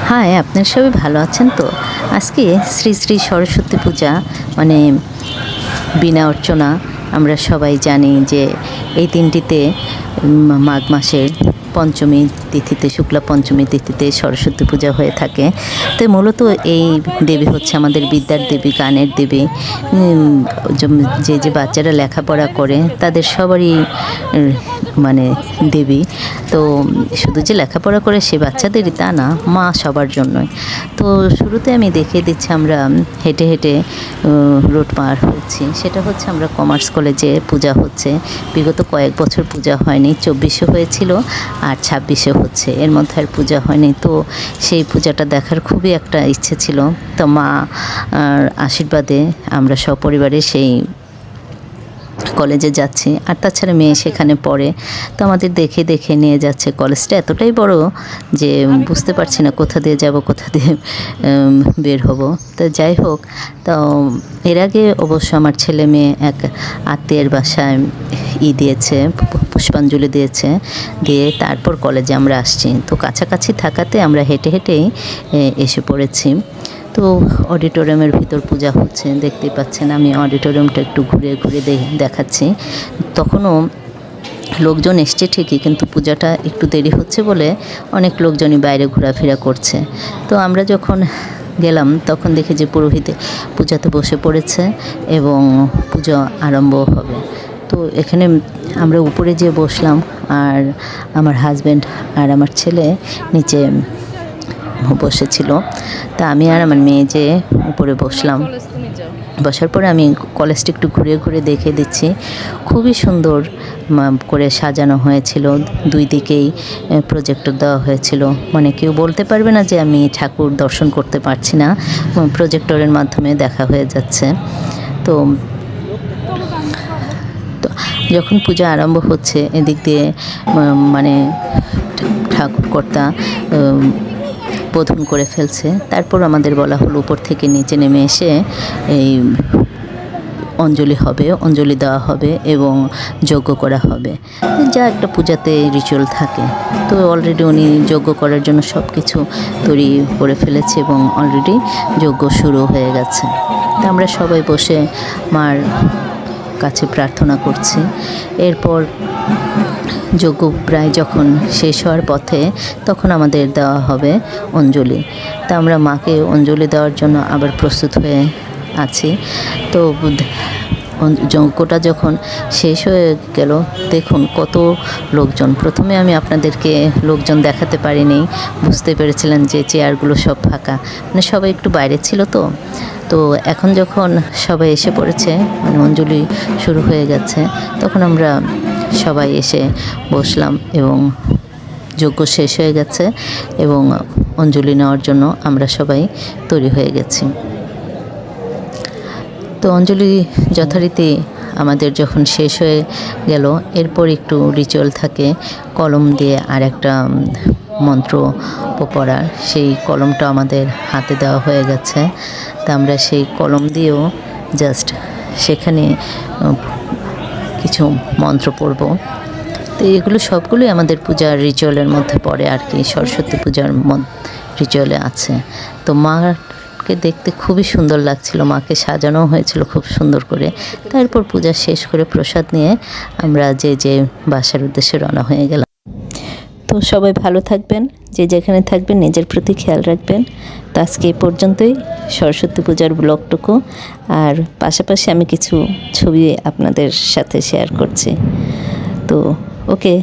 High, আপনারা সবাই ভালো আছেন তো? আজকে শ্রী শ্রী সরস্বতী পূজা, মানে বীণা অর্চনা। আমরা সবাই জানি যে এই দিনটিতে মাঘ মাসের পঞ্চমী তিথিতে, শুক্লা পঞ্চমী তিথিতে সরস্বতী পূজা হয়ে থাকে। তো মূলত এই দেবী হচ্ছে আমাদের বিদ্যার দেবী, গানের দেবী। যে বাচ্চারা লেখাপড়া করে তাদের সবারই মানে দেবী। তো শুধু যে লেখাপড়া করে সে বাচ্চাদেরই তা না, মা সবার জন্যই। তো শুরুতে আমি দেখিয়ে দিচ্ছি, আমরা হেঁটে হেঁটে রোড পার হচ্ছি। সেটা হচ্ছে আমরা কমার্স কলেজে পূজা হচ্ছে। বিগত কয়েক বছর পূজা হয়নি, 24-এ হয়েছিল আর 26-এ হচ্ছে, এর মধ্যে আর পূজা হয়নি। তো সেই পূজাটা দেখার খুবই একটা ইচ্ছে ছিল। তো মা আশীর্বাদে আমরা সপরিবারে সেই কলেজে যাচ্ছি। আর তাছাড়া মেয়ে সেখানে পড়ে, তো আমাদের দেখে দেখে নিয়ে যাচ্ছে। কলেজটা এতটাই বড় যে বুঝতে পারছি না কোথা দিয়ে যাব, কোথা দিয়ে বের হব। তো যাই হোক, তো এর আগে অবশ্য আমার ছেলে মেয়ে এক আত্মীয়ের বাসায় দিয়েছে, পুষ্পাঞ্জলি দিয়েছে, দিয়ে তারপর কলেজে আমরা আসছি। তো কাছাকাছি থাকাতে আমরা হেঁটে হেঁটেই এসে পড়েছি। তো অডিটোরিয়ামের ভিতর পূজা হচ্ছে, দেখতেই পাচ্ছেন। আমি অডিটোরিয়ামটা একটু ঘুরে ঘুরে দেখাচ্ছি। তখনও লোকজন এসছে ঠিকই, কিন্তু পূজাটা একটু দেরি হচ্ছে বলে অনেক লোকজনই বাইরে ঘোরাফেরা করছে। তো আমরা যখন গেলাম তখন দেখি যে পুরোহিতে পূজাতে বসে পড়েছে এবং পূজা আরম্ভ হবে। তো এখানে আমরা উপরে যেয়ে বসলাম, আর আমার হাজব্যান্ড আর আমার ছেলে নিচে বসেছিল। তা আমি আর আমার মেয়ে যে উপরে বসলাম। বসার পরে আমি কলেজটা একটু ঘুরে ঘুরে দেখে দিচ্ছি। খুবই সুন্দর করে সাজানো হয়েছিল, দুই দিকেই প্রজেক্টর দেওয়া হয়েছিল। মানে কেউ বলতে পারবে না যে আমি ঠাকুর দর্শন করতে পারছি না, প্রজেক্টরের মাধ্যমে দেখা হয়ে যাচ্ছে। তো যখন পূজা আরম্ভ হচ্ছে, এদিক দিয়ে মানে ঠাকুরকর্তা বোধন করে ফেলছে। তারপর আমাদের বলা হলো উপর থেকে নিচে নেমে এসে এই অঞ্জলি হবে, অঞ্জলি দেওয়া হবে এবং যজ্ঞ করা হবে, যা একটা পূজাতে রিচুয়াল থাকে। তো অলরেডি উনি যজ্ঞ করার জন্য সব কিছু তৈরি করে ফেলেছে এবং অলরেডি যজ্ঞ শুরু হয়ে গেছে। তা আমরা সবাই বসে মার কাছে প্রার্থনা করছি। এরপর যজ্ঞ প্রায় যখন শেষ হওয়ার পথে, তখন আমাদের দেওয়া হবে অঞ্জলি। তা আমরা মাকে অঞ্জলি দেওয়ার জন্য আবার প্রস্তুত হয়ে আছি। তো যজ্ঞটা যখন শেষ হয়ে গেল, দেখুন কত লোকজন। প্রথমে আমি আপনাদেরকে লোকজন দেখাতে পারিনি, বুঝতে পেরেছিলেন যে চেয়ারগুলো সব ফাঁকা, মানে সবাই একটু বাইরে ছিল। তো এখন যখন সবাই এসে পড়েছে, মানে অঞ্জলি শুরু হয়ে গেছে, তখন আমরা সবাই এসে বসলাম এবং যজ্ঞ শেষ হয়ে গেছে এবং অঞ্জলি নেওয়ার জন্য আমরা সবাই তৈরি হয়ে গেছি। তো অঞ্জলি যথারীতি আমাদের যখন শেষ হয়ে গেল, এরপর একটু রিচুয়াল থাকে, কলম দিয়ে আর একটা মন্ত্র পড়ার। সেই কলমটা আমাদের হাতে দেওয়া হয়ে গেছে। তা আমরা সেই কলম দিয়েও জাস্ট সেখানে কিছু মন্ত্র পড়ব। তো এগুলো সবগুলোই আমাদের পূজার রিচুয়ালের মধ্যে পড়ে আর কি, সরস্বতী পূজার রিচুয়ালে আছে। তো মাকে দেখতে খুবই সুন্দর লাগছিল, মাকে সাজানো হয়েছিল খুব সুন্দর করে। তারপর পূজা শেষ করে প্রসাদ নিয়ে আমরা যে বাসার উদ্দেশ্যে রওনা হয়ে গেলাম। তো সবাই ভালো থাকবেন, যে যেখানে থাকবেন নিজের প্রতি খেয়াল রাখবেন। তো আজকে এই পর্যন্তই সরস্বতী পূজার ব্লগটুকু, আর পাশাপাশি আমি কিছু ছবি আপনাদের সাথে শেয়ার করছি। তো ওকে।